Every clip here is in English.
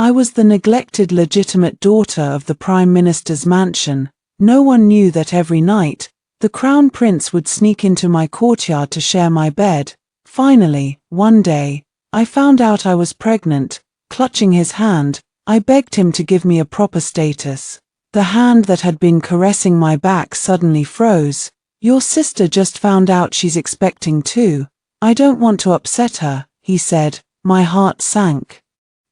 I was the neglected legitimate daughter of the Prime Minister's mansion. No one knew that every night, the Crown Prince would sneak into my courtyard to share my bed. Finally, one day, I found out I was pregnant. Clutching his hand, I begged him to give me a proper status. The hand that had been caressing my back suddenly froze. "Your sister just found out she's expecting too. I don't want to upset her," he said. My heart sank.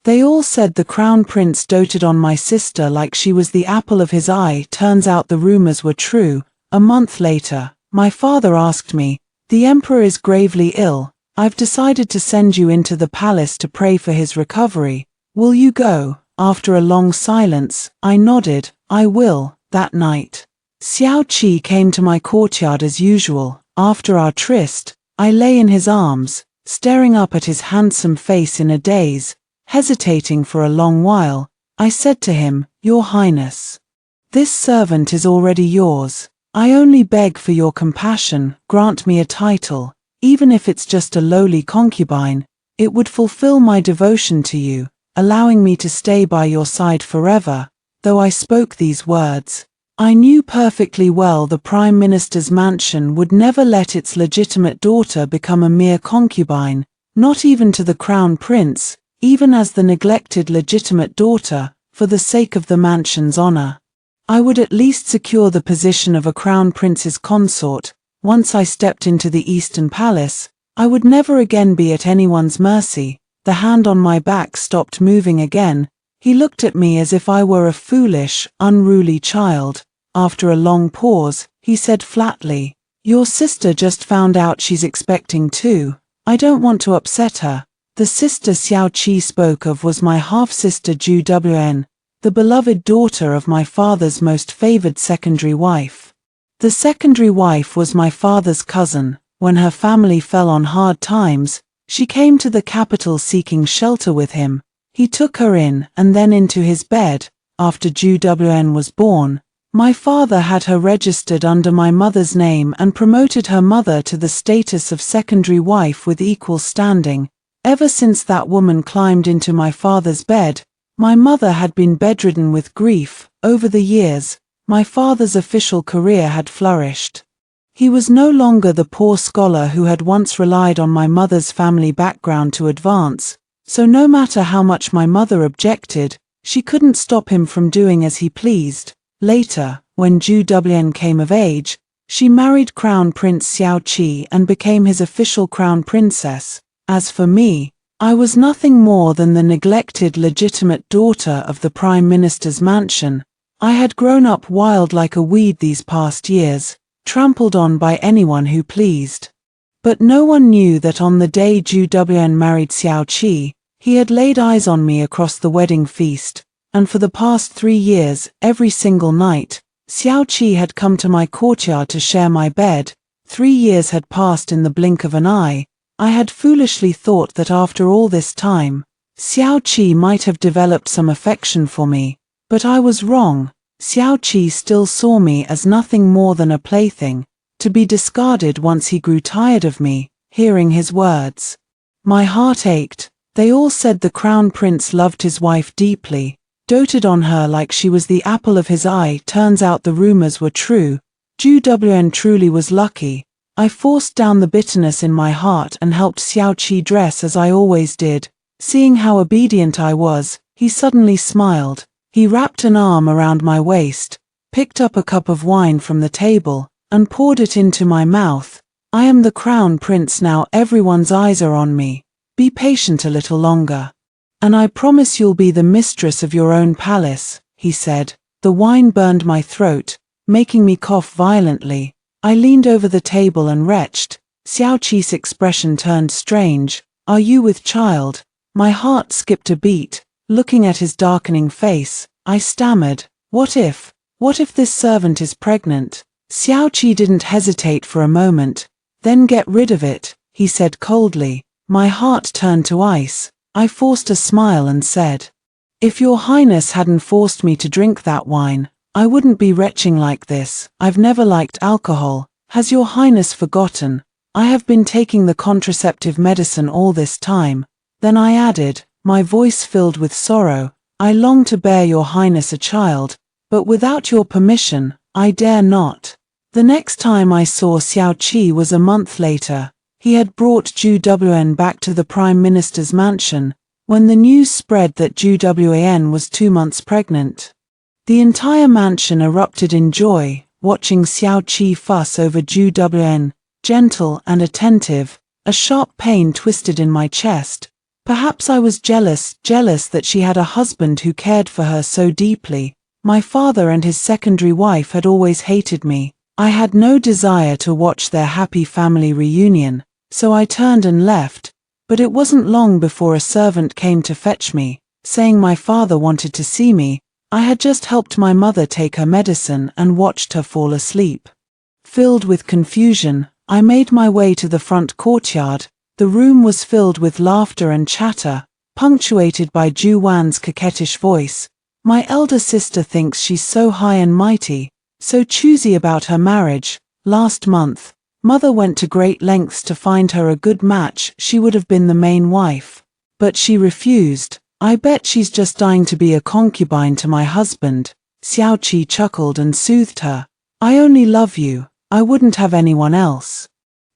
They all said the Crown Prince doted on my sister like she was the apple of his eye. Turns out the rumors were true. A month later, my father asked me, "The Emperor is gravely ill. I've decided to send you into the palace to pray for his recovery. Will you go?" After a long silence, I nodded. "I will." That night, Xiao Qi came to my courtyard as usual. After our tryst, I lay in his arms, staring up at his handsome face in a daze. Hesitating for a long while, I said to him, "Your Highness, this servant is already yours. I only beg for your compassion. Grant me a title. Even if it's just a lowly concubine, it would fulfill my devotion to you, allowing me to stay by your side forever." Though I spoke these words, I knew perfectly well the Prime Minister's mansion would never let its legitimate daughter become a mere concubine, not even to the Crown Prince, even as the neglected legitimate daughter, for the sake of the mansion's honor. I would at least secure the position of a Crown Prince's consort. Once I stepped into the Eastern Palace, I would never again be at anyone's mercy. The hand on my back stopped moving again. He looked at me as if I were a foolish, unruly child. After a long pause, he said flatly, "Your sister just found out she's expecting too. I don't want to upset her." The sister Xiao Qi spoke of was my half-sister Zhu Wn, the beloved daughter of my father's most favored secondary wife. The secondary wife was my father's cousin. When her family fell on hard times, she came to the capital seeking shelter with him. He took her in and then into his bed. After Zhu Wn was born, my father had her registered under my mother's name and promoted her mother to the status of secondary wife with equal standing. Ever since that woman climbed into my father's bed, my mother had been bedridden with grief. Over the years, my father's official career had flourished. He was no longer the poor scholar who had once relied on my mother's family background to advance, so no matter how much my mother objected, she couldn't stop him from doing as he pleased. Later, when Zhu Wn came of age, she married Crown Prince Xiao Qi and became his official crown princess. As for me, I was nothing more than the neglected legitimate daughter of the Prime Minister's mansion. I had grown up wild like a weed these past years, trampled on by anyone who pleased. But no one knew that on the day Zhu Wn married Xiao Qi, he had laid eyes on me across the wedding feast, and for the past 3 years, every single night, Xiao Qi had come to my courtyard to share my bed. 3 years had passed in the blink of an eye. I had foolishly thought that after all this time, Xiao Qi might have developed some affection for me, but I was wrong. Xiao Qi still saw me as nothing more than a plaything, to be discarded once he grew tired of me. Hearing his words, my heart ached. They all said the Crown Prince loved his wife deeply, doted on her like she was the apple of his eye. Turns out the rumors were true. Zhu Wn truly was lucky. I forced down the bitterness in my heart and helped Xiao Qi dress as I always did. Seeing how obedient I was, he suddenly smiled. He wrapped an arm around my waist, picked up a cup of wine from the table, and poured it into my mouth. "I am the Crown Prince now. Everyone's eyes are on me. Be patient a little longer, and I promise you'll be the mistress of your own palace," he said. The wine burned my throat, making me cough violently. I leaned over the table and retched. Xiao Qi's expression turned strange. "Are you with child?" My heart skipped a beat. Looking at his darkening face, I stammered, What if this servant is pregnant?" Xiao Qi didn't hesitate for a moment. "Then get rid of it," he said coldly. My heart turned to ice. I forced a smile and said, "If your highness hadn't forced me to drink that wine, I wouldn't be retching like this. I've never liked alcohol. Has your highness forgotten? I have been taking the contraceptive medicine all this time." Then I added, my voice filled with sorrow, I long to bear your highness a child, but without your permission, I dare not. The next time I saw Xiao Qi was a month later. He had brought Zhu Wan back to the Prime Minister's mansion, when the news spread that Zhu Wan was 2 months pregnant. The entire mansion erupted in joy, watching Xiao Qi fuss over Zhu Wan, gentle and attentive. A sharp pain twisted in my chest. Perhaps I was jealous that she had a husband who cared for her so deeply. My father and his secondary wife had always hated me. I had no desire to watch their happy family reunion, so I turned and left, but it wasn't long before a servant came to fetch me, saying my father wanted to see me. I had just helped my mother take her medicine and watched her fall asleep. Filled with confusion, I made my way to the front courtyard. The room was filled with laughter and chatter, punctuated by Zhu Wan's coquettish voice. My elder sister thinks she's so high and mighty, so choosy about her marriage. Last month, mother went to great lengths to find her a good match. She would have been the main wife, but she refused. I bet she's just dying to be a concubine to my husband. Xiao Qi chuckled and soothed her. I only love you. I wouldn't have anyone else.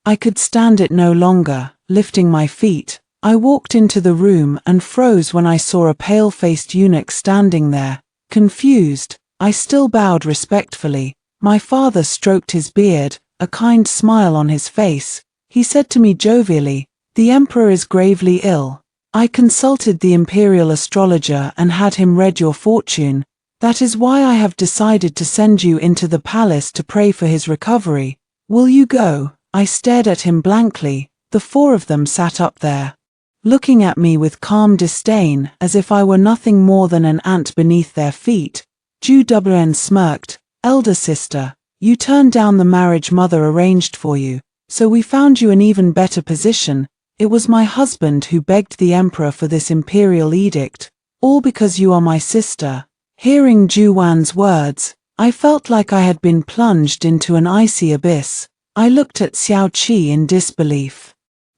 I could stand it no longer. Lifting my feet, I walked into the room and froze when I saw a pale-faced eunuch standing there. Confused, I still bowed respectfully. My father stroked his beard, a kind smile on his face. He said to me jovially, "The emperor is gravely ill. I consulted the imperial astrologer and had him read your fortune. That is why I have decided to send you into the palace to pray for his recovery. Will you go?" I stared at him blankly. The 4 of them sat up there, looking at me with calm disdain, as if I were nothing more than an ant beneath their feet. Zhu Wan smirked. "Elder sister, you turned down the marriage mother arranged for you, so we found you an even better position. It was my husband who begged the emperor for this imperial edict, all because you are my sister." Hearing Zhu Wan's words, I felt like I had been plunged into an icy abyss. I looked at Xiao Qi in disbelief.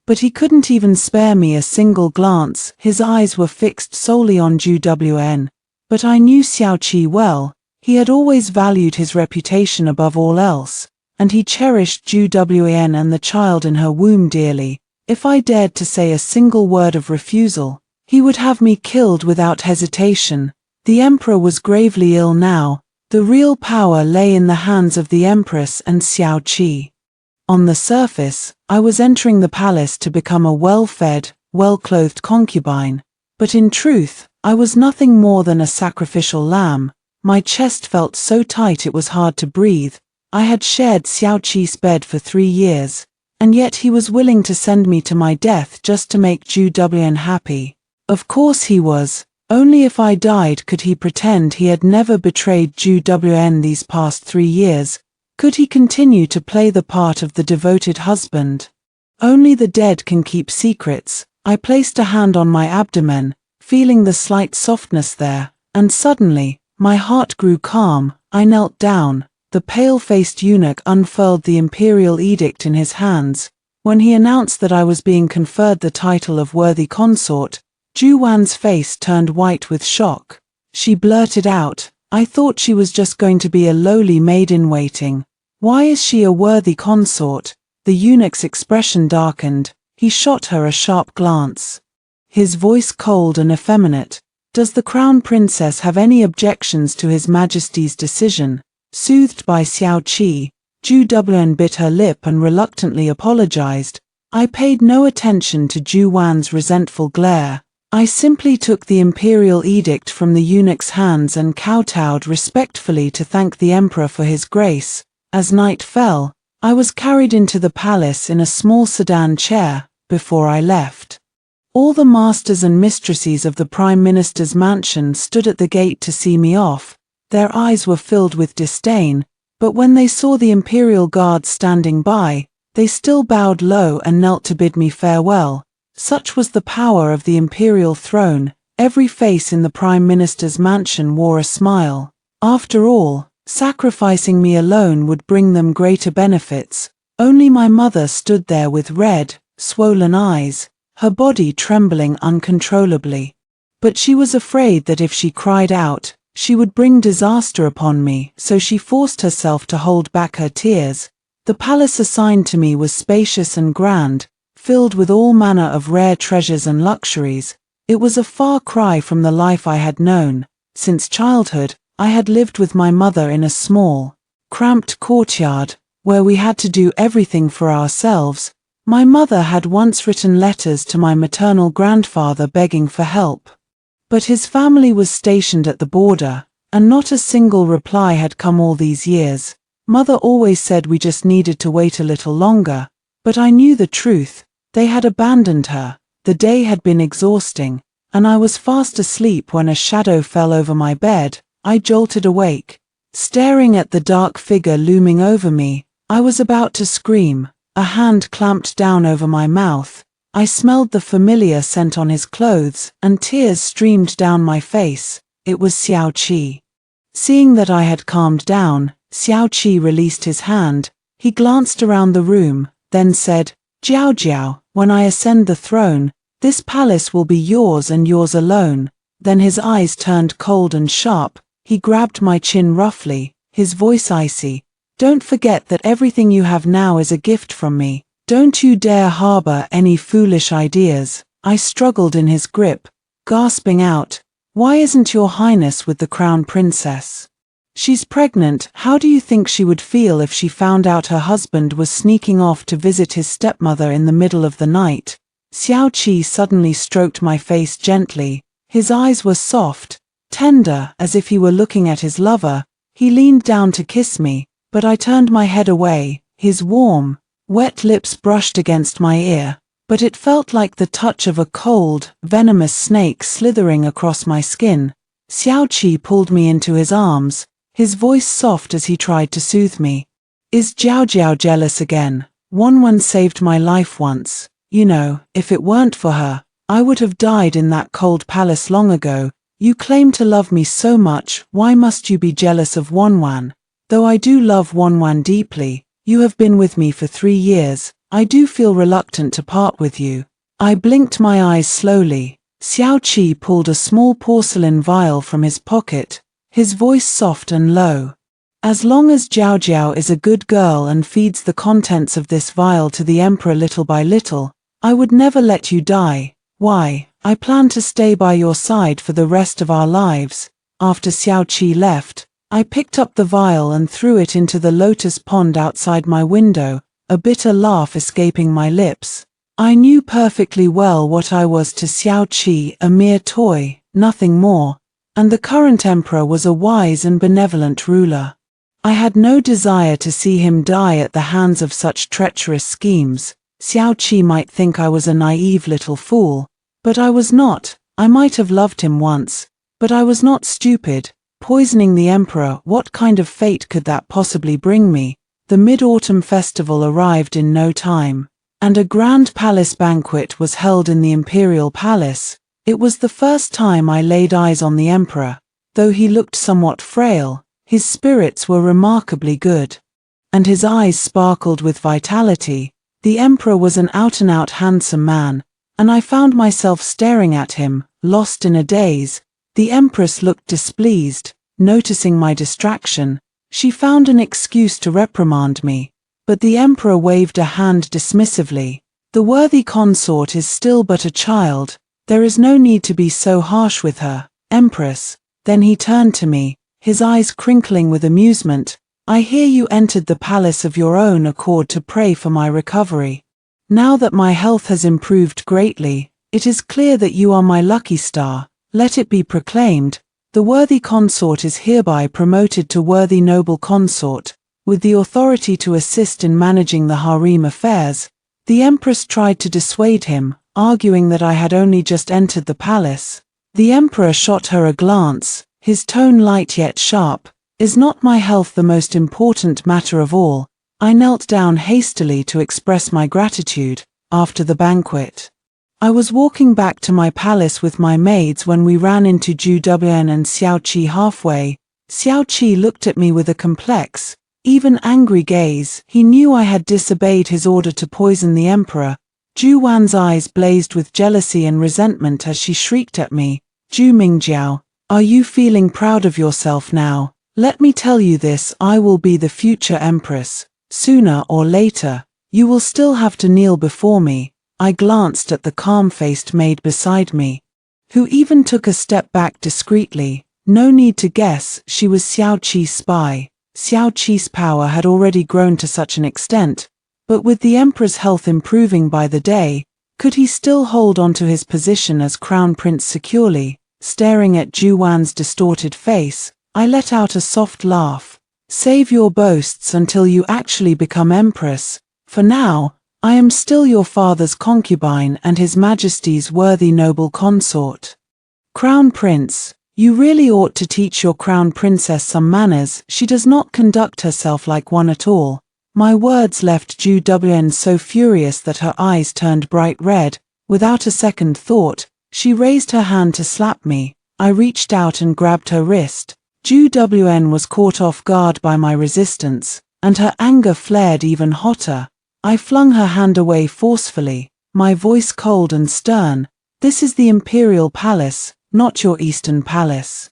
But he couldn't even spare me a single glance. His eyes were fixed solely on Zhu Wan. But I knew Xiao Qi well. He had always valued his reputation above all else, and he cherished Zhu Wan and the child in her womb dearly. If I dared to say a single word of refusal, he would have me killed without hesitation. The emperor was gravely ill now. The real power lay in the hands of the empress and Xiao Qi. On the surface, I was entering the palace to become a well-fed, well-clothed concubine, but in truth, I was nothing more than a sacrificial lamb. My chest felt so tight it was hard to breathe. I had shared Xiao Qi's bed for 3 years, and yet he was willing to send me to my death just to make Zhu Wan happy. Of course he was. Only if I died could he pretend he had never betrayed Zhu Wan these past 3 years. Could he continue to play the part of the devoted husband? Only the dead can keep secrets. I placed a hand on my abdomen, feeling the slight softness there, and suddenly, my heart grew calm. I knelt down. The pale-faced eunuch unfurled the imperial edict in his hands. When he announced that I was being conferred the title of worthy consort, Zhu Wan's face turned white with shock. She blurted out, "I thought she was just going to be a lowly maid-in-waiting. Why is she a worthy consort?" The eunuch's expression darkened. He shot her a sharp glance. His voice cold and effeminate. "Does the crown princess have any objections to His Majesty's decision?" Soothed by Xiao Qi, Zhu Wan bit her lip and reluctantly apologized. I paid no attention to Zhu Wan's resentful glare. I simply took the imperial edict from the eunuch's hands and kowtowed respectfully to thank the emperor for his grace. As night fell, I was carried into the palace in a small sedan chair. Before I left, all the masters and mistresses of the Prime Minister's mansion stood at the gate to see me off. Their eyes were filled with disdain, but when they saw the imperial guards standing by, they still bowed low and knelt to bid me farewell. Such was the power of the imperial throne. Every face in the Prime Minister's mansion wore a smile. After all, sacrificing me alone would bring them greater benefits. Only my mother stood there with red, swollen eyes, her body trembling uncontrollably. But she was afraid that if she cried out, she would bring disaster upon me, so she forced herself to hold back her tears. The palace assigned to me was spacious and grand, filled with all manner of rare treasures and luxuries. It was a far cry from the life I had known. Since childhood, I had lived with my mother in a small, cramped courtyard, where we had to do everything for ourselves. My mother had once written letters to my maternal grandfather begging for help. But his family was stationed at the border, and not a single reply had come all these years. Mother always said we just needed to wait a little longer, but I knew the truth. They had abandoned her. The day had been exhausting, and I was fast asleep when a shadow fell over my bed. I jolted awake, staring at the dark figure looming over me. I was about to scream. A hand clamped down over my mouth. I smelled the familiar scent on his clothes, and tears streamed down my face. It was Xiao Qi. Seeing that I had calmed down, Xiao Qi released his hand. He glanced around the room, then said, "Jiao Jiao, when I ascend the throne, this palace will be yours and yours alone." Then his eyes turned cold and sharp. He grabbed my chin roughly, his voice icy. "Don't forget that everything you have now is a gift from me. Don't you dare harbor any foolish ideas." I struggled in his grip, gasping out, "Why isn't your highness with the crown princess? She's pregnant. How do you think she would feel if she found out her husband was sneaking off to visit his stepmother in the middle of the night?" Xiao Qi suddenly stroked my face gently. His eyes were soft, tender, as if he were looking at his lover. He leaned down to kiss me, but I turned my head away. His warm, wet lips brushed against my ear, but it felt like the touch of a cold, venomous snake slithering across my skin. Xiao Qi pulled me into his arms, his voice soft as he tried to soothe me. "Is Jiao Jiao jealous again? Wanwan saved my life once. You know, if it weren't for her, I would have died in that cold palace long ago. You claim to love me so much, why must you be jealous of Wanwan? Though I do love Wanwan deeply, you have been with me for 3 years, I do feel reluctant to part with you." I blinked my eyes slowly. Xiao Qi pulled a small porcelain vial from his pocket, his voice soft and low. "As long as Jiao Jiao is a good girl and feeds the contents of this vial to the emperor little by little, I would never let you die. Why, I plan to stay by your side for the rest of our lives." After Xiao Qi left, I picked up the vial and threw it into the lotus pond outside my window, a bitter laugh escaping my lips. I knew perfectly well what I was to Xiao Qi, a mere toy, nothing more, and the current emperor was a wise and benevolent ruler. I had no desire to see him die at the hands of such treacherous schemes. Xiao Qi might think I was a naive little fool, but I was not. I might have loved him once, but I was not stupid. Poisoning the emperor, what kind of fate could that possibly bring me? The Mid-Autumn Festival arrived in no time, and a grand palace banquet was held in the imperial palace. It was the first time I laid eyes on the emperor. Though he looked somewhat frail, his spirits were remarkably good, and his eyes sparkled with vitality. The emperor was an out-and-out handsome man, and I found myself staring at him, lost in a daze. The empress looked displeased. Noticing my distraction, she found an excuse to reprimand me, but the emperor waved a hand dismissively. "The worthy consort is still but a child. There is no need to be so harsh with her, Empress." Then he turned to me, his eyes crinkling with amusement. "I hear you entered the palace of your own accord to pray for my recovery. Now that my health has improved greatly, it is clear that you are my lucky star. Let it be proclaimed, the worthy consort is hereby promoted to worthy noble consort, with the authority to assist in managing the harem affairs." The empress tried to dissuade him, arguing that I had only just entered the palace. The emperor shot her a glance, his tone light yet sharp. "Is not my health the most important matter of all?" I knelt down hastily to express my gratitude. After the banquet, I was walking back to my palace with my maids when we ran into Zhu Dubian and Xiao Qi halfway. Xiao Qi looked at me with a complex, even angry gaze. He knew I had disobeyed his order to poison the emperor. Zhu Wan's eyes blazed with jealousy and resentment as she shrieked at me, Zhu Mingjiao, are you feeling proud of yourself now? Let me tell you this, I will be the future empress. Sooner or later, you will still have to kneel before me. I glanced at the calm-faced maid beside me, who even took a step back discreetly. No need to guess, she was Xiao Qi's spy. Xiao Qi's power had already grown to such an extent, but with the emperor's health improving by the day, could he still hold on to his position as crown prince securely? Staring at Zhu Wan's distorted face, I let out a soft laugh. Save your boasts until you actually become empress. For now, I am still your father's concubine and His Majesty's worthy noble consort. Crown Prince, you really ought to teach your crown princess some manners. She does not conduct herself like one at all. My words left Zhu Wen so furious that her eyes turned bright red. Without a second thought, she raised her hand to slap me. I reached out and grabbed her wrist. Zhu Wen was caught off guard by my resistance, and her anger flared even hotter. I flung her hand away forcefully, my voice cold and stern. This is the Imperial Palace, not your Eastern Palace.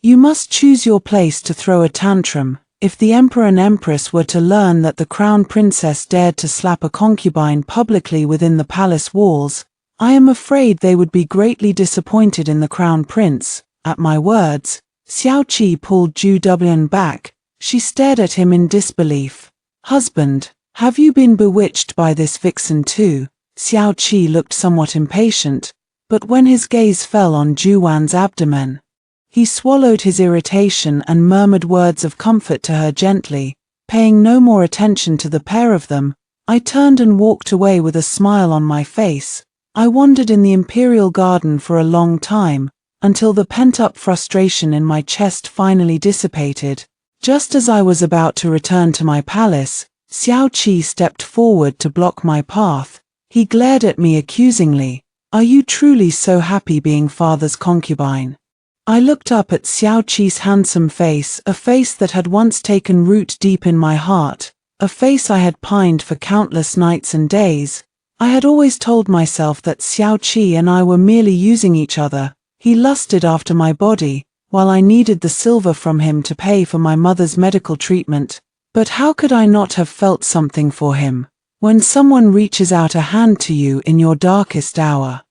You must choose your place to throw a tantrum. If the Emperor and Empress were to learn that the Crown Princess dared to slap a concubine publicly within the palace walls, I am afraid they would be greatly disappointed in the Crown Prince. At my words, Xiao Qi pulled Zhu Wen back. She stared at him in disbelief. Husband, have you been bewitched by this vixen too? Xiao Qi looked somewhat impatient, but when his gaze fell on Zhu Wan's abdomen, he swallowed his irritation and murmured words of comfort to her gently, paying no more attention to the pair of them. I turned and walked away with a smile on my face. I wandered in the Imperial Garden for a long time, until the pent-up frustration in my chest finally dissipated. Just as I was about to return to my palace, Xiao Qi stepped forward to block my path. He glared at me accusingly. Are you truly so happy being father's concubine? I looked up at Xiao Qi's handsome face, a face that had once taken root deep in my heart, a face I had pined for countless nights and days. I had always told myself that Xiao Qi and I were merely using each other. He lusted after my body, while I needed the silver from him to pay for my mother's medical treatment. But how could I not have felt something for him? When someone reaches out a hand to you in your darkest hour,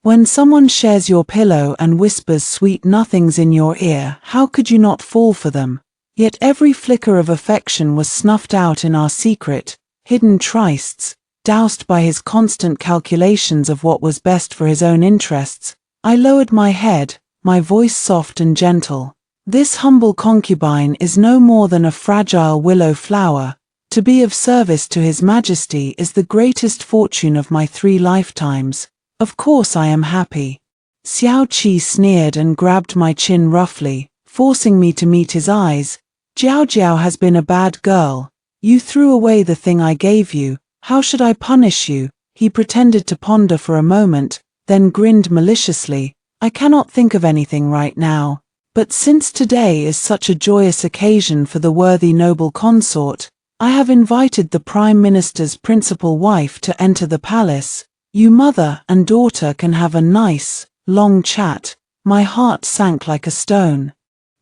when someone shares your pillow and whispers sweet nothings in your ear, how could you not fall for them? Yet every flicker of affection was snuffed out in our secret, hidden trysts, doused by his constant calculations of what was best for his own interests. I lowered my head, my voice soft and gentle. This humble concubine is no more than a fragile willow flower. To be of service to His Majesty is the greatest fortune of my 3 lifetimes. Of course I am happy. Xiao Qi sneered and grabbed my chin roughly, forcing me to meet his eyes. Jiao Jiao has been a bad girl. You threw away the thing I gave you. How should I punish you? He pretended to ponder for a moment, then grinned maliciously. I cannot think of anything right now. But since today is such a joyous occasion for the worthy noble consort, I have invited the Prime Minister's principal wife to enter the palace. You mother and daughter can have a nice, long chat. My heart sank like a stone.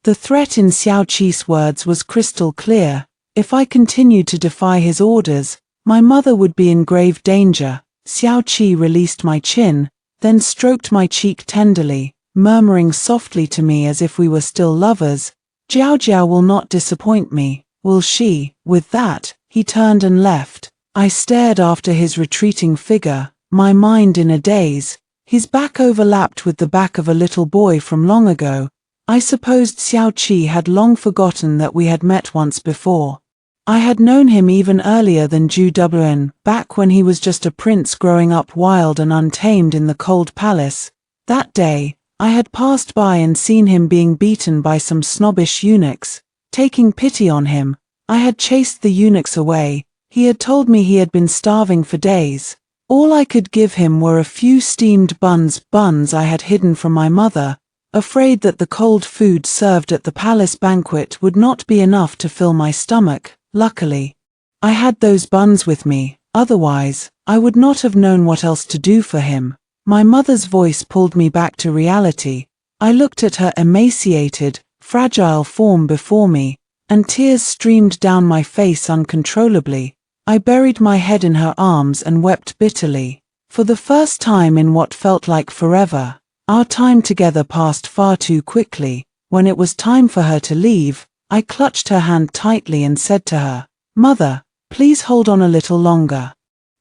The threat in Xiao Qi's words was crystal clear. If I continued to defy his orders, my mother would be in grave danger. Xiao Qi released my chin, then stroked my cheek tenderly, murmuring softly to me as if we were still lovers, Jiao Jiao will not disappoint me, will she? With that, he turned and left. I stared after his retreating figure, my mind in a daze. His back overlapped with the back of a little boy from long ago. I supposed Xiao Qi had long forgotten that we had met once before. I had known him even earlier than Zhu Wen, back when he was just a prince growing up wild and untamed in the cold palace. That day, I had passed by and seen him being beaten by some snobbish eunuchs. Taking pity on him, I had chased the eunuchs away. He had told me he had been starving for days. All I could give him were a few steamed buns I had hidden from my mother, afraid that the cold food served at the palace banquet would not be enough to fill my stomach. Luckily, I had those buns with me, otherwise, I would not have known what else to do for him. My mother's voice pulled me back to reality. I looked at her emaciated, fragile form before me, and tears streamed down my face uncontrollably. I buried my head in her arms and wept bitterly. For the first time in what felt like forever, our time together passed far too quickly. When it was time for her to leave, I clutched her hand tightly and said to her, "Mother, please hold on a little longer.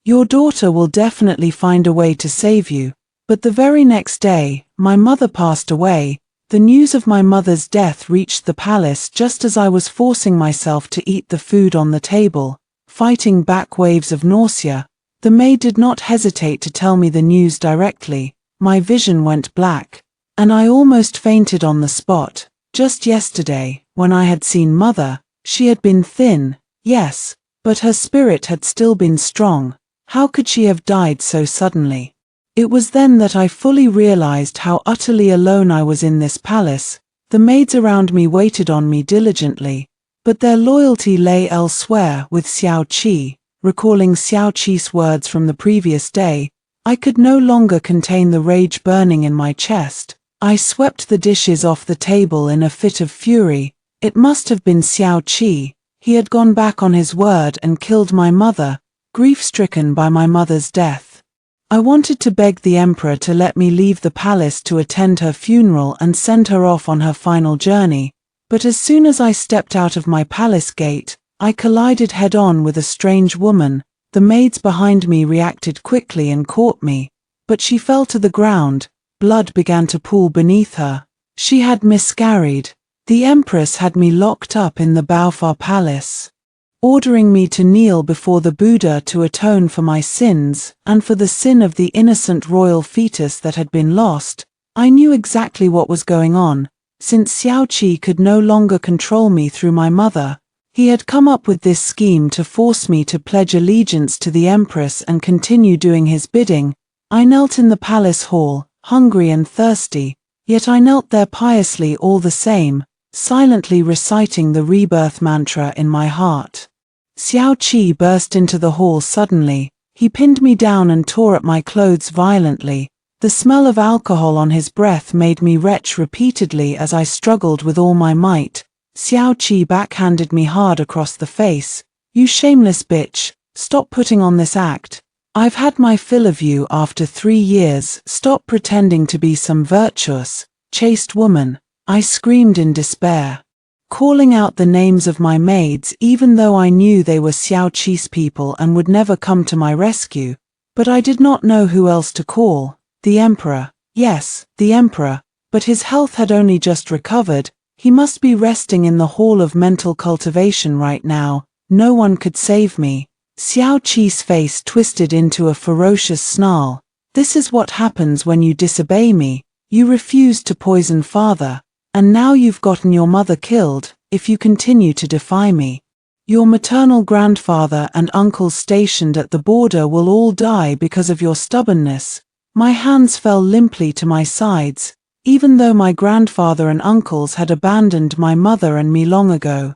Your daughter will definitely find a way to save you." But the very next day, my mother passed away. The news of my mother's death reached the palace just as I was forcing myself to eat the food on the table, fighting back waves of nausea. The maid did not hesitate to tell me the news directly. My vision went black, and I almost fainted on the spot. Just yesterday, when I had seen Mother, she had been thin, yes, but her spirit had still been strong. How could she have died so suddenly? It was then that I fully realized how utterly alone I was in this palace. The maids around me waited on me diligently, but their loyalty lay elsewhere with Xiao Qi. Recalling Xiao Qi's words from the previous day, I could no longer contain the rage burning in my chest. I swept the dishes off the table in a fit of fury. It must have been Xiao Qi. He had gone back on his word and killed my mother, grief-stricken by my mother's death. I wanted to beg the emperor to let me leave the palace to attend her funeral and send her off on her final journey, but as soon as I stepped out of my palace gate, I collided head-on with a strange woman. The maids behind me reacted quickly and caught me, but she fell to the ground. Blood began to pool beneath her. She had miscarried. The empress had me locked up in the Baofar palace, ordering me to kneel before the Buddha to atone for my sins and for the sin of the innocent royal fetus that had been lost. I knew exactly what was going on. Since Xiao Qi could no longer control me through my mother, he had come up with this scheme to force me to pledge allegiance to the empress and continue doing his bidding. I knelt in the palace hall, hungry and thirsty, yet I knelt there piously all the same, silently reciting the rebirth mantra in my heart. Xiao Qi burst into the hall suddenly. He pinned me down and tore at my clothes violently. The smell of alcohol on his breath made me retch repeatedly as I struggled with all my might. Xiao Qi backhanded me hard across the face. "You shameless bitch, stop putting on this act. I've had my fill of you after 3 years. Stop pretending to be some virtuous, chaste woman." I screamed in despair, calling out the names of my maids even though I knew they were Xiao Qi's people and would never come to my rescue. But I did not know who else to call. The emperor. Yes, the emperor. But his health had only just recovered. He must be resting in the hall of mental cultivation right now. No one could save me. Xiao Qi's face twisted into a ferocious snarl. "This is what happens when you disobey me. You refused to poison father. And now you've gotten your mother killed. If you continue to defy me, your maternal grandfather and uncles stationed at the border will all die because of your stubbornness." My hands fell limply to my sides, even though my grandfather and uncles had abandoned my mother and me long ago.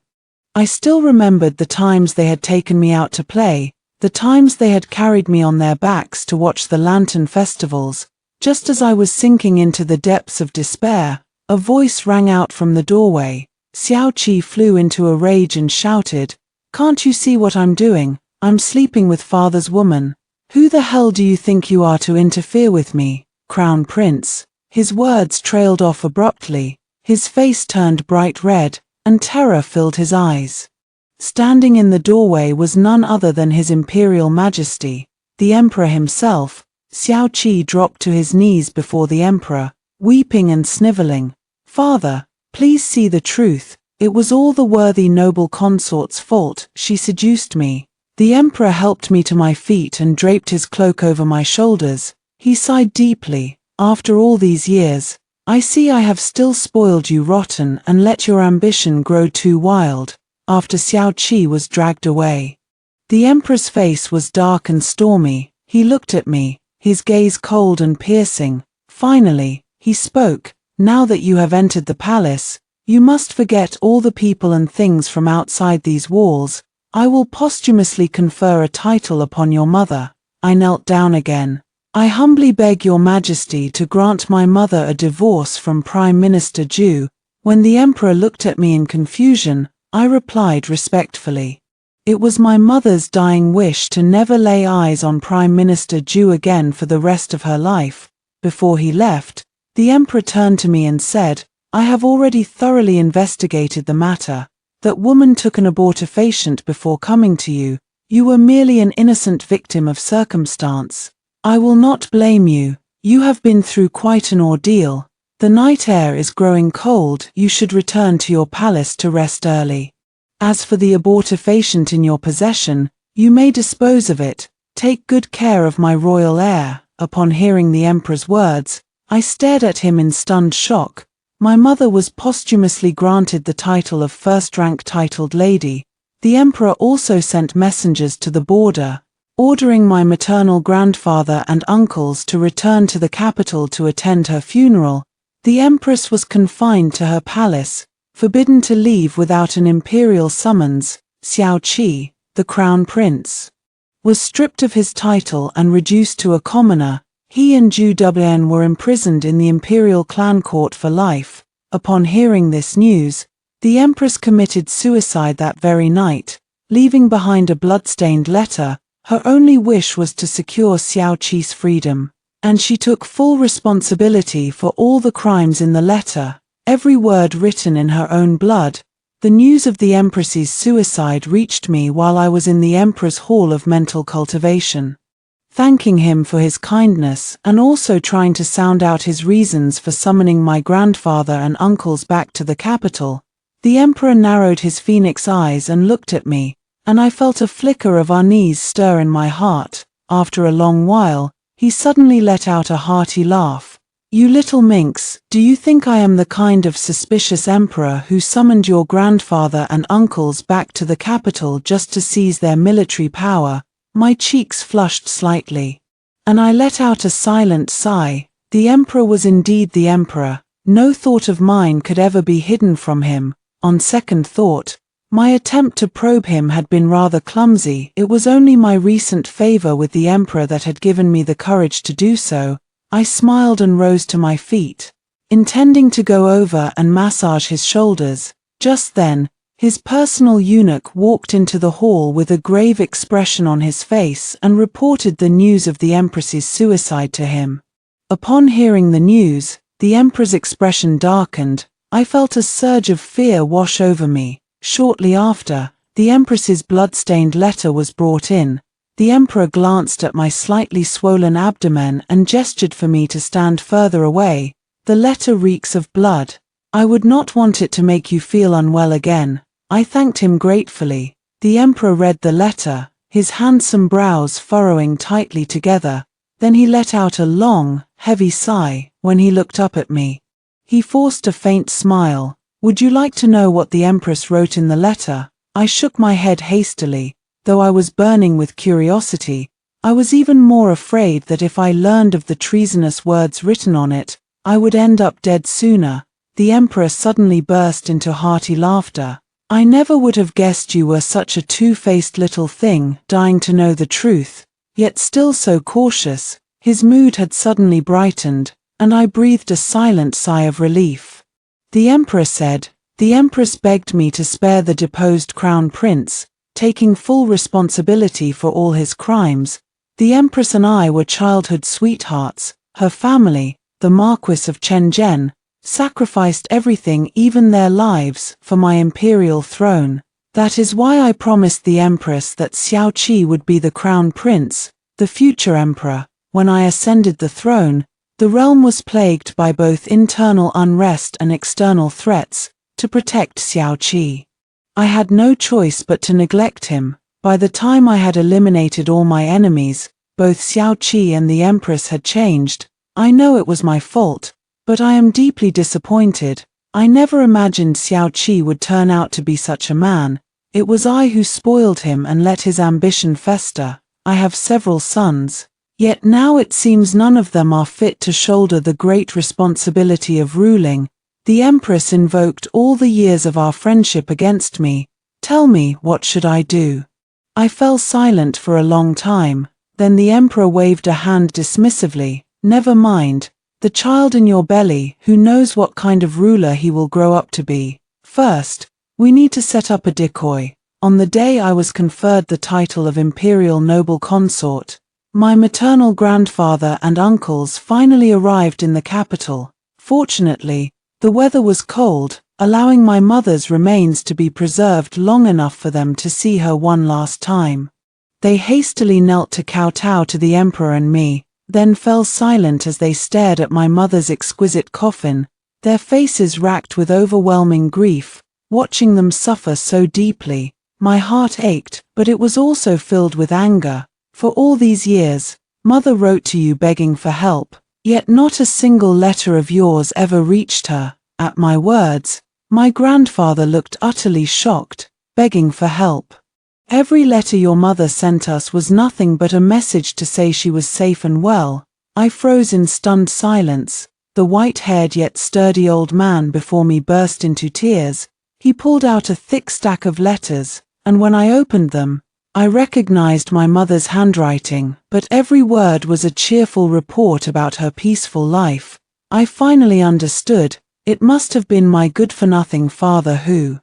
I still remembered the times they had taken me out to play, the times they had carried me on their backs to watch the lantern festivals. Just as I was sinking into the depths of despair, a voice rang out from the doorway. Xiao Qi flew into a rage and shouted, "Can't you see what I'm doing? I'm sleeping with father's woman. Who the hell do you think you are to interfere with me, Crown Prince?" His words trailed off abruptly. His face turned bright red, and terror filled his eyes. Standing in the doorway was none other than His Imperial Majesty, the Emperor himself. Xiao Qi dropped to his knees before the Emperor, weeping and sniveling. "Father, please see the truth. It was all the worthy noble consort's fault. She seduced me." The Emperor helped me to my feet and draped his cloak over my shoulders. He sighed deeply. "After all these years, I see I have still spoiled you rotten and let your ambition grow too wild." After Xiao Qi was dragged away, the Emperor's face was dark and stormy. He looked at me, his gaze cold and piercing. Finally, he spoke. "Now that you have entered the palace, you must forget all the people and things from outside these walls. I will posthumously confer a title upon your mother." I knelt down again. I humbly beg your majesty to grant my mother a divorce from Prime Minister Ju. When the emperor looked at me in confusion, I replied respectfully. It was my mother's dying wish to never lay eyes on Prime Minister Ju again for the rest of her life. Before he left, the emperor turned to me and said, I have already thoroughly investigated the matter. That woman took an abortifacient before coming to you. You were merely an innocent victim of circumstance. I will not blame you. You have been through quite an ordeal. The night air is growing cold. You should return to your palace to rest early. As for the abortifacient in your possession, you may dispose of it. Take good care of my royal heir. Upon hearing the emperor's words, I stared at him in stunned shock. My mother was posthumously granted the title of first-rank titled lady. The emperor also sent messengers to the border, ordering my maternal grandfather and uncles to return to the capital to attend her funeral. The empress was confined to her palace, forbidden to leave without an imperial summons. Xiao Qi, the crown prince, was stripped of his title and reduced to a commoner. He and Zhu Wen were imprisoned in the imperial clan court for life. Upon hearing this news, the empress committed suicide that very night, leaving behind a blood-stained letter. Her only wish was to secure Xiao Qi's freedom, and she took full responsibility for all the crimes in the letter, every word written in her own blood. The news of the empress's suicide reached me while I was in the emperor's hall of mental cultivation. Thanking him for his kindness and also trying to sound out his reasons for summoning my grandfather and uncles back to the capital, the emperor narrowed his phoenix eyes and looked at me, and I felt a flicker of unease stir in my heart. After a long while, he suddenly let out a hearty laugh. You little minx, do you think I am the kind of suspicious emperor who summoned your grandfather and uncles back to the capital just to seize their military power? My cheeks flushed slightly, and I let out a silent sigh. The emperor was indeed the emperor. No thought of mine could ever be hidden from him. On second thought, my attempt to probe him had been rather clumsy. It was only my recent favor with the emperor that had given me the courage to do so. I smiled and rose to my feet, intending to go over and massage his shoulders. Just then, his personal eunuch walked into the hall with a grave expression on his face and reported the news of the empress's suicide to him. Upon hearing the news, the emperor's expression darkened. I felt a surge of fear wash over me. Shortly after, the empress's blood-stained letter was brought in. The emperor glanced at my slightly swollen abdomen and gestured for me to stand further away. The letter reeks of blood. I would not want it to make you feel unwell again. I thanked him gratefully. The emperor read the letter, his handsome brows furrowing tightly together. Then he let out a long, heavy sigh when he looked up at me. He forced a faint smile. Would you like to know what the empress wrote in the letter? I shook my head hastily. Though I was burning with curiosity, I was even more afraid that if I learned of the treasonous words written on it, I would end up dead sooner. The emperor suddenly burst into hearty laughter. I never would have guessed you were such a two-faced little thing, dying to know the truth, yet still so cautious. His mood had suddenly brightened, and I breathed a silent sigh of relief. The emperor said, the empress begged me to spare the deposed crown prince, taking full responsibility for all his crimes. The empress and I were childhood sweethearts. Her family, the Marquis of Chenzhen, sacrificed everything, even their lives, for my imperial throne. That is why I promised the empress that Xiao Qi would be the crown prince, the future emperor. When I ascended the throne, the realm was plagued by both internal unrest and external threats. To protect Xiao Qi, I had no choice but to neglect him. By the time I had eliminated all my enemies, both Xiao Qi and the empress had changed. I know it was my fault, but I am deeply disappointed. I never imagined Xiao Qi would turn out to be such a man. It was I who spoiled him and let his ambition fester. I have several sons, yet now it seems none of them are fit to shoulder the great responsibility of ruling. The empress invoked all the years of our friendship against me. Tell me, what should I do? I fell silent for a long time. Then the emperor waved a hand dismissively. "Never mind. The child in your belly, who knows what kind of ruler he will grow up to be. First, we need to set up a decoy." On the day I was conferred the title of imperial noble consort, my maternal grandfather and uncles finally arrived in the capital. Fortunately, the weather was cold, allowing my mother's remains to be preserved long enough for them to see her one last time. They hastily knelt to kowtow to the emperor and me, then fell silent as they stared at my mother's exquisite coffin, their faces racked with overwhelming grief. Watching them suffer so deeply, my heart ached, but it was also filled with anger. For all these years, Mother wrote to you begging for help, yet not a single letter of yours ever reached her. At my words, my grandfather looked utterly shocked. "Begging for help? Every letter your mother sent us was nothing but a message to say she was safe and well." I froze in stunned silence. The white-haired yet sturdy old man before me burst into tears. He pulled out a thick stack of letters, and when I opened them, I recognized my mother's handwriting, but every word was a cheerful report about her peaceful life. I finally understood. It must have been my good-for-nothing father who,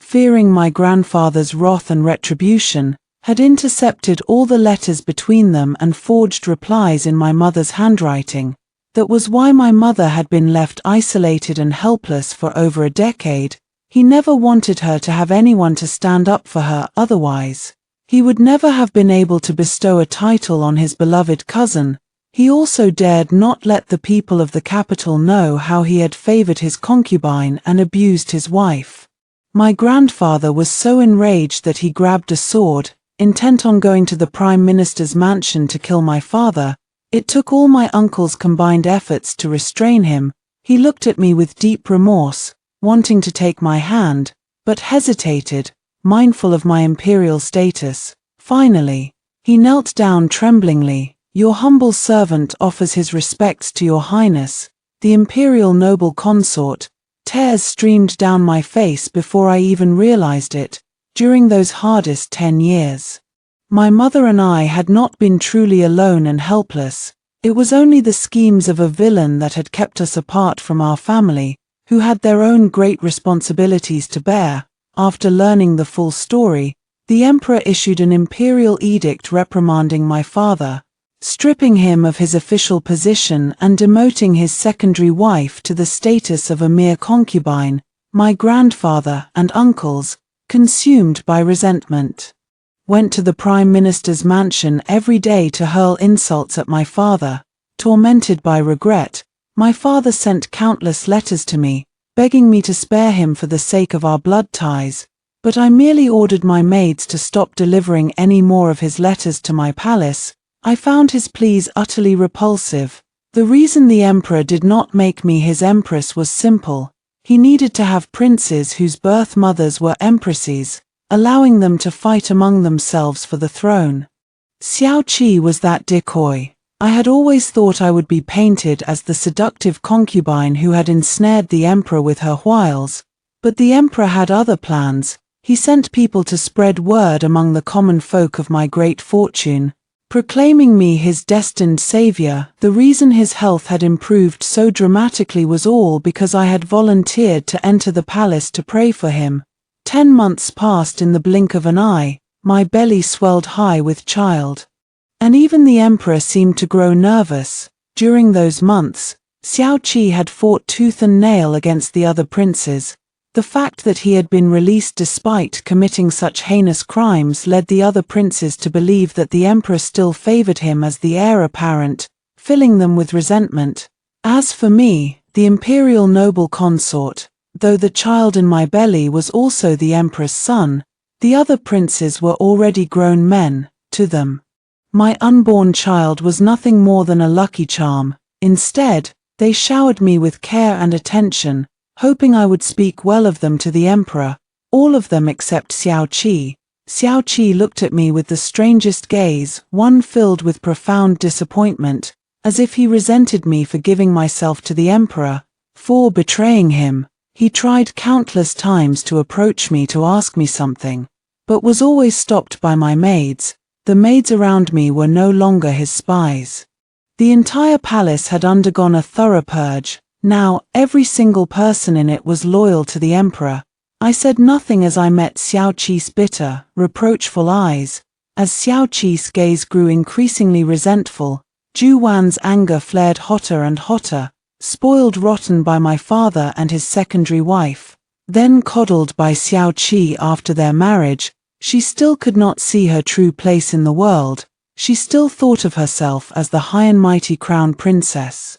fearing my grandfather's wrath and retribution, had intercepted all the letters between them and forged replies in my mother's handwriting. That was why my mother had been left isolated and helpless for over a decade. He never wanted her to have anyone to stand up for her, otherwise he would never have been able to bestow a title on his beloved cousin. He also dared not let the people of the capital know how he had favored his concubine and abused his wife. My grandfather was so enraged that he grabbed a sword, intent on going to the Prime Minister's mansion to kill my father. It took all my uncle's combined efforts to restrain him. He looked at me with deep remorse, wanting to take my hand, but hesitated, mindful of my imperial status. Finally, he knelt down tremblingly. "Your humble servant offers his respects to your highness, the imperial noble consort." Tears streamed down my face before I even realized it. During those hardest 10 years, my mother and I had not been truly alone and helpless. It was only the schemes of a villain that had kept us apart from our family, who had their own great responsibilities to bear. After learning the full story, the emperor issued an imperial edict reprimanding my father, stripping him of his official position and demoting his secondary wife to the status of a mere concubine. My grandfather and uncles, consumed by resentment, went to the Prime Minister's mansion every day to hurl insults at my father. Tormented by regret, my father sent countless letters to me, begging me to spare him for the sake of our blood ties, but I merely ordered my maids to stop delivering any more of his letters to my palace. I found his pleas utterly repulsive. The reason the emperor did not make me his empress was simple. He needed to have princes whose birth mothers were empresses, allowing them to fight among themselves for the throne. Xiao Qi was that decoy. I had always thought I would be painted as the seductive concubine who had ensnared the emperor with her wiles, but the emperor had other plans. He sent people to spread word among the common folk of my great fortune, proclaiming me his destined savior. The reason his health had improved so dramatically was all because I had volunteered to enter the palace to pray for him. 10 months passed in the blink of an eye. My belly swelled high with child, and even the emperor seemed to grow nervous. During those months, Xiao Qi had fought tooth and nail against the other princes. The fact that he had been released despite committing such heinous crimes led the other princes to believe that the emperor still favored him as the heir apparent, filling them with resentment. As for me, the imperial noble consort, though the child in my belly was also the emperor's son, the other princes were already grown men. To them, my unborn child was nothing more than a lucky charm. Instead, they showered me with care and attention, hoping I would speak well of them to the emperor, all of them except Xiao Qi. Xiao Qi looked at me with the strangest gaze, one filled with profound disappointment, as if he resented me for giving myself to the emperor, for betraying him. He tried countless times to approach me to ask me something, but was always stopped by my maids. the maids around me were no longer his spies. The entire palace had undergone a thorough purge. Now, every single person in it was loyal to the emperor. I said nothing as I met Xiao Qi's bitter, reproachful eyes. As Xiao Qi's gaze grew increasingly resentful, Ju Wan's anger flared hotter and hotter. Spoiled rotten by my father and his secondary wife, then coddled by Xiao Qi after their marriage, she still could not see her true place in the world. She still thought of herself as the high and mighty crown princess.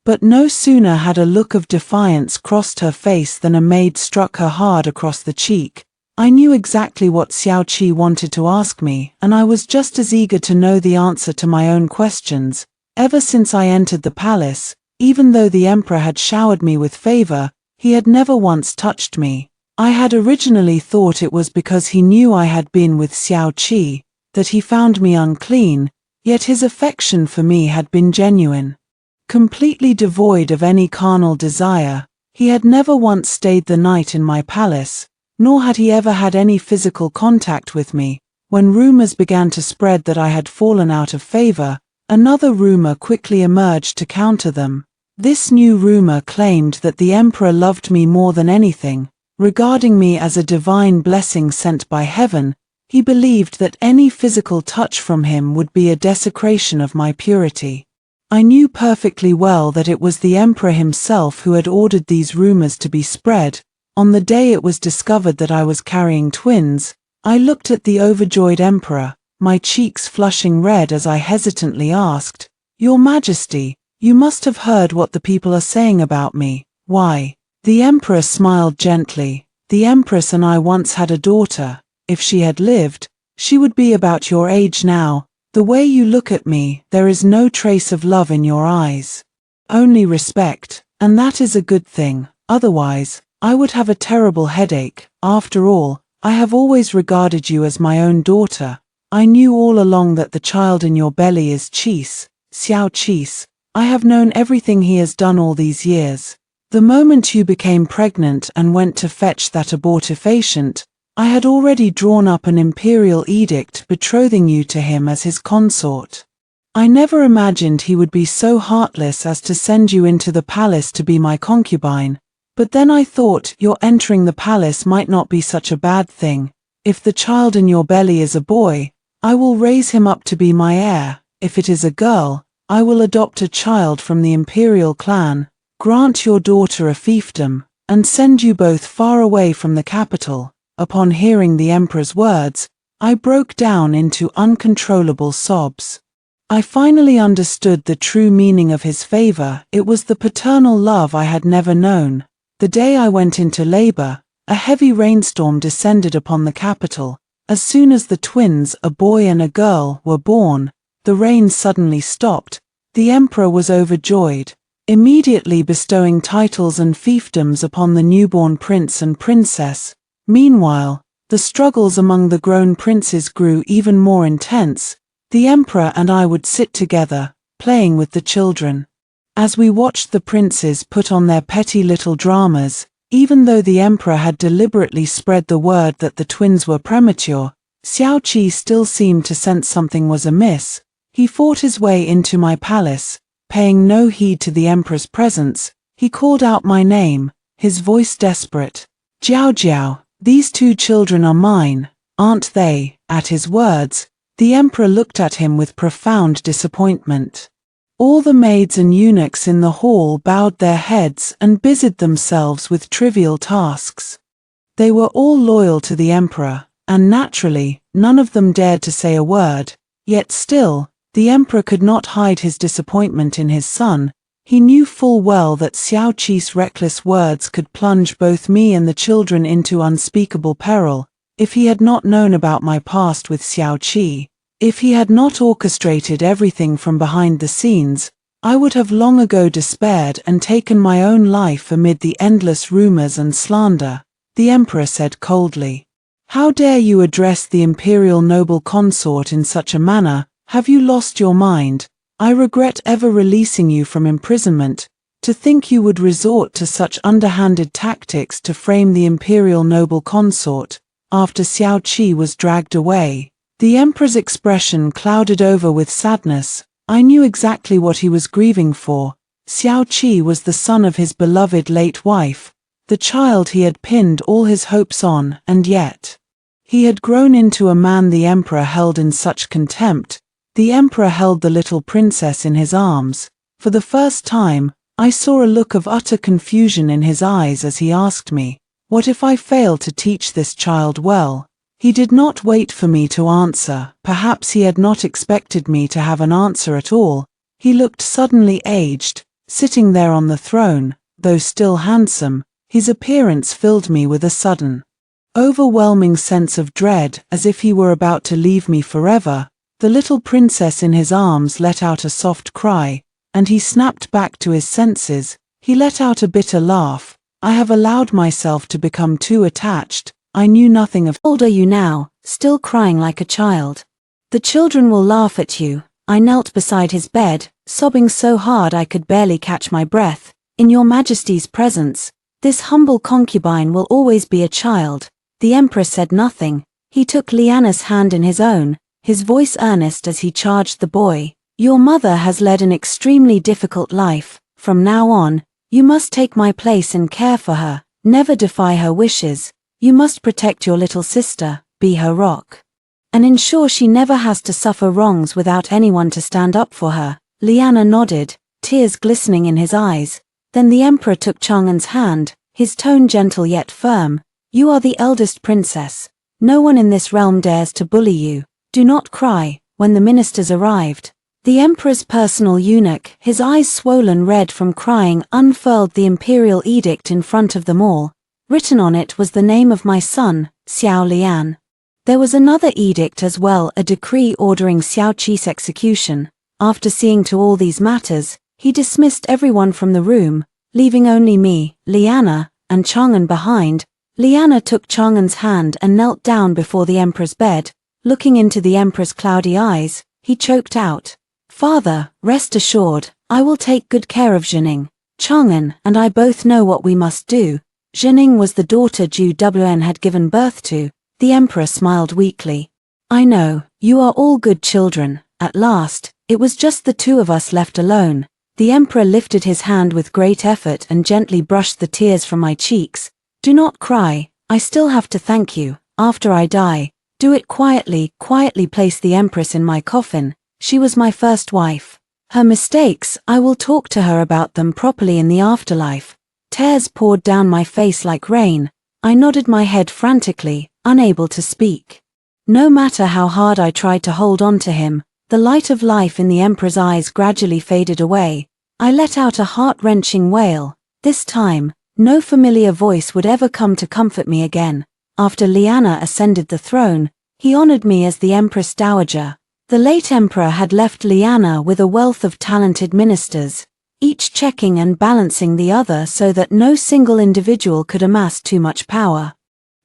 But no sooner had a look of defiance crossed her face than a maid struck her hard across the cheek. I knew exactly what Xiao Qi wanted to ask me, and I was just as eager to know the answer to my own questions. Ever since I entered the palace, even though the emperor had showered me with favor, he had never once touched me. I had originally thought it was because he knew I had been with Xiao Qi, that he found me unclean, yet his affection for me had been genuine. Completely devoid of any carnal desire, he had never once stayed the night in my palace, nor had he ever had any physical contact with me. When rumors began to spread that I had fallen out of favor, another rumor quickly emerged to counter them. This new rumor claimed that the emperor loved me more than anything, regarding me as a divine blessing sent by heaven. He believed that any physical touch from him would be a desecration of my purity. I knew perfectly well that it was the emperor himself who had ordered these rumors to be spread. On the day it was discovered that I was carrying twins, I looked at the overjoyed emperor, my cheeks flushing red as I hesitantly asked, "Your Majesty, you must have heard what the people are saying about me. Why?" The emperor smiled gently. "The empress and I once had a daughter. If she had lived, she would be about your age now. The way you look at me, there is no trace of love in your eyes. Only respect, and that is a good thing. Otherwise, I would have a terrible headache. After all, I have always regarded you as my own daughter. I knew all along that the child in your belly is Qis, Xiao Qis. I have known everything he has done all these years. The moment you became pregnant and went to fetch that abortifacient, I had already drawn up an imperial edict betrothing you to him as his consort. I never imagined he would be so heartless as to send you into the palace to be my concubine, but then I thought your entering the palace might not be such a bad thing. If the child in your belly is a boy, I will raise him up to be my heir. If it is a girl, I will adopt a child from the imperial clan, grant your daughter a fiefdom, and send you both far away from the capital." Upon hearing the emperor's words, I broke down into uncontrollable sobs. I finally understood the true meaning of his favor. It was the paternal love I had never known. The day I went into labor, a heavy rainstorm descended upon the capital. As soon as the twins, a boy and a girl, were born, the rain suddenly stopped. The emperor was overjoyed, immediately bestowing titles and fiefdoms upon the newborn prince and princess. Meanwhile, the struggles among the grown princes grew even more intense. The emperor and I would sit together, playing with the children. As we watched the princes put on their petty little dramas, even though the emperor had deliberately spread the word that the twins were premature, Xiao Qi still seemed to sense something was amiss. He fought his way into my palace, paying no heed to the emperor's presence. He called out my name, his voice desperate. "Jiao Jiao, these two children are mine, aren't they?" At his words, the emperor looked at him with profound disappointment. All the maids and eunuchs in the hall bowed their heads and busied themselves with trivial tasks. They were all loyal to the emperor, and naturally, none of them dared to say a word. Yet still, the emperor could not hide his disappointment in his son. He knew full well that Xiao Qi's reckless words could plunge both me and the children into unspeakable peril. If he had not known about my past with Xiao Qi, if he had not orchestrated everything from behind the scenes, I would have long ago despaired and taken my own life amid the endless rumors and slander. The emperor said coldly, "How dare you address the imperial noble consort in such a manner? Have you lost your mind? I regret ever releasing you from imprisonment. To think you would resort to such underhanded tactics to frame the imperial noble consort." After Xiao Qi was dragged away, The emperor's expression clouded over with sadness. I knew exactly what he was grieving for. Xiao Qi was the son of his beloved late wife, the child he had pinned all his hopes on, and yet he had grown into a man the emperor held in such contempt. The emperor held the little princess in his arms. For the first time, I saw a look of utter confusion in his eyes as he asked me, "What if I fail to teach this child well?" He did not wait for me to answer. Perhaps he had not expected me to have an answer at all. He looked suddenly aged, sitting there on the throne, though still handsome. His appearance filled me with a sudden, overwhelming sense of dread, as if he were about to leave me forever. The little princess in his arms let out a soft cry, and he snapped back to his senses. He let out a bitter laugh. I have allowed myself to become too attached. I knew nothing of. How old are you now, still crying like a child? The children will laugh at you. I knelt beside his bed, sobbing so hard I could barely catch my breath. In your majesty's presence, this humble concubine will always be a child. The emperor said nothing. He took Liana's hand in his own, his voice earnest as he charged the boy. Your mother has led an extremely difficult life. From now on, you must take my place and care for her. Never defy her wishes. You must protect your little sister, be her rock, and ensure she never has to suffer wrongs without anyone to stand up for her. Liana nodded, tears glistening in his eyes. Then the emperor took Chang'an's hand, his tone gentle yet firm. You are the eldest princess. No one in this realm dares to bully you. Do not cry. When the ministers arrived, the emperor's personal eunuch, his eyes swollen red from crying, unfurled the imperial edict in front of them all. Written on it was the name of my son, Xiao Lian. There was another edict as well, a decree ordering Xiao Qi's execution. After seeing to all these matters, he dismissed everyone from the room, leaving only me, Liana, and Chang'an behind. Liana took Chang'an's hand and knelt down before the emperor's bed. Looking into the emperor's cloudy eyes, he choked out, "Father, rest assured, I will take good care of Zhening. Chang'an and I both know what we must do." Zhening was the daughter Zhu Wen had given birth to. The emperor smiled weakly. "I know, you are all good children. At last, it was just the two of us left alone." The emperor lifted his hand with great effort and gently brushed the tears from my cheeks. "Do not cry, I still have to thank you. After I die, do it quietly, quietly place the empress in my coffin. She was my first wife. Her mistakes, I will talk to her about them properly in the afterlife." Tears poured down my face like rain. I nodded my head frantically, unable to speak. No matter how hard I tried to hold on to him, the light of life in the emperor's eyes gradually faded away. I let out a heart-wrenching wail. This time, no familiar voice would ever come to comfort me again. After Liana ascended the throne, he honored me as the Empress Dowager. The late emperor had left Liana with a wealth of talented ministers, each checking and balancing the other so that no single individual could amass too much power.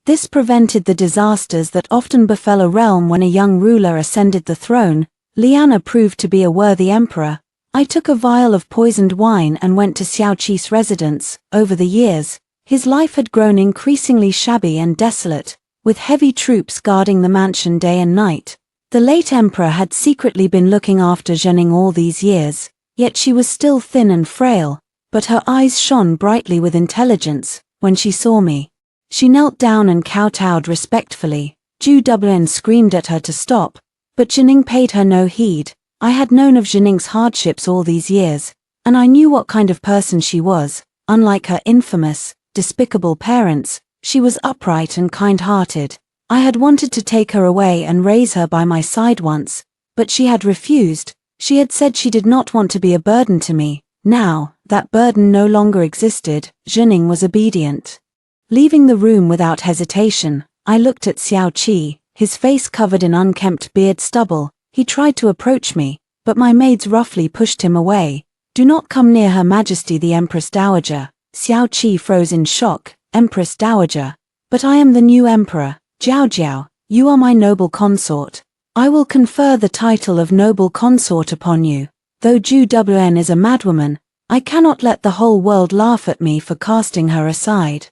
This prevented the disasters that often befell a realm when a young ruler ascended the throne. Liana proved to be a worthy emperor. I took a vial of poisoned wine and went to Xiao Qi's residence. Over the years, his life had grown increasingly shabby and desolate, with heavy troops guarding the mansion day and night. The late emperor had secretly been looking after Zhening all these years. Yet she was still thin and frail, but her eyes shone brightly with intelligence. When she saw me, she knelt down and kowtowed respectfully. Zhu Wen screamed at her to stop, but Zhening paid her no heed. I had known of Zhening's hardships all these years, and I knew what kind of person she was. Unlike her infamous, despicable parents, she was upright and kind-hearted. I had wanted to take her away and raise her by my side once, but she had refused. She had said she did not want to be a burden to me. Now, that burden no longer existed. Zhening was obedient. Leaving the room without hesitation, I looked at Xiao Qi, his face covered in unkempt beard stubble. He tried to approach me, but my maids roughly pushed him away. "Do not come near Her Majesty the Empress Dowager." Xiao Qi froze in shock. "Empress Dowager? But I am the new emperor. Jiao Jiao, you are my noble consort. I will confer the title of noble consort upon you. Though Zhu Wen is a madwoman, I cannot let the whole world laugh at me for casting her aside.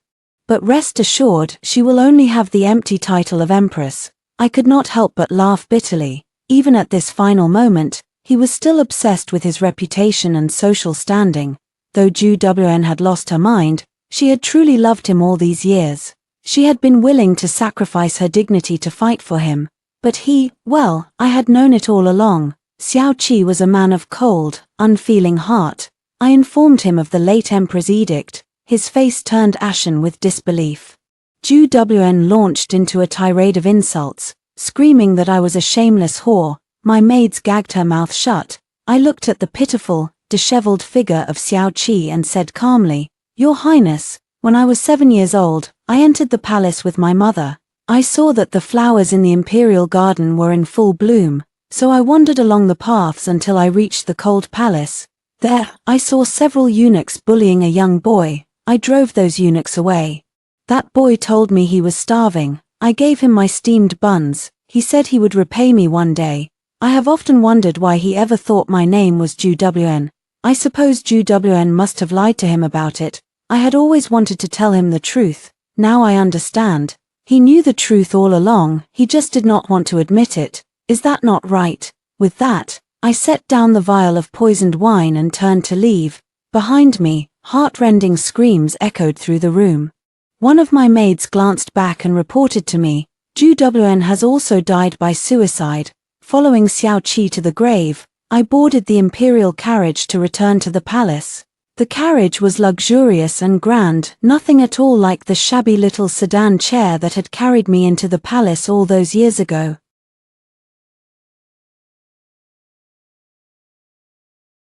But rest assured, she will only have the empty title of empress. I could not help but laugh bitterly. Even at this final moment, he was still obsessed with his reputation and social standing. Though Ju Wn had lost her mind, she had truly loved him all these years. She had been willing to sacrifice her dignity to fight for him. But he, well, I had known it all along. Xiao Qi was a man of cold, unfeeling heart. I informed him of the late emperor's edict. His face turned ashen with disbelief. Ju Wn launched into a tirade of insults, screaming that I was a shameless whore. My maids gagged her mouth shut. I looked at the pitiful, disheveled figure of Xiao Qi and said calmly, "Your Highness, when I was 7 years old, I entered the palace with my mother. I saw that the flowers in the imperial garden were in full bloom, so I wandered along the paths until I reached the cold palace. There, I saw several eunuchs bullying a young boy. I drove those eunuchs away. That boy told me he was starving. I gave him my steamed buns. He said he would repay me one day. I have often wondered why he ever thought my name was Ju Wn. I suppose Ju Wn must have lied to him about it. I had always wanted to tell him the truth. Now I understand. He knew the truth all along, he just did not want to admit it. Is that not right?" With that, I set down the vial of poisoned wine and turned to leave. Behind me, heart-rending screams echoed through the room. One of my maids glanced back and reported to me, "Ju Wn has also died by suicide." Following Xiao Qi to the grave, I boarded the imperial carriage to return to the palace. The carriage was luxurious and grand, nothing at all like the shabby little sedan chair that had carried me into the palace all those years ago.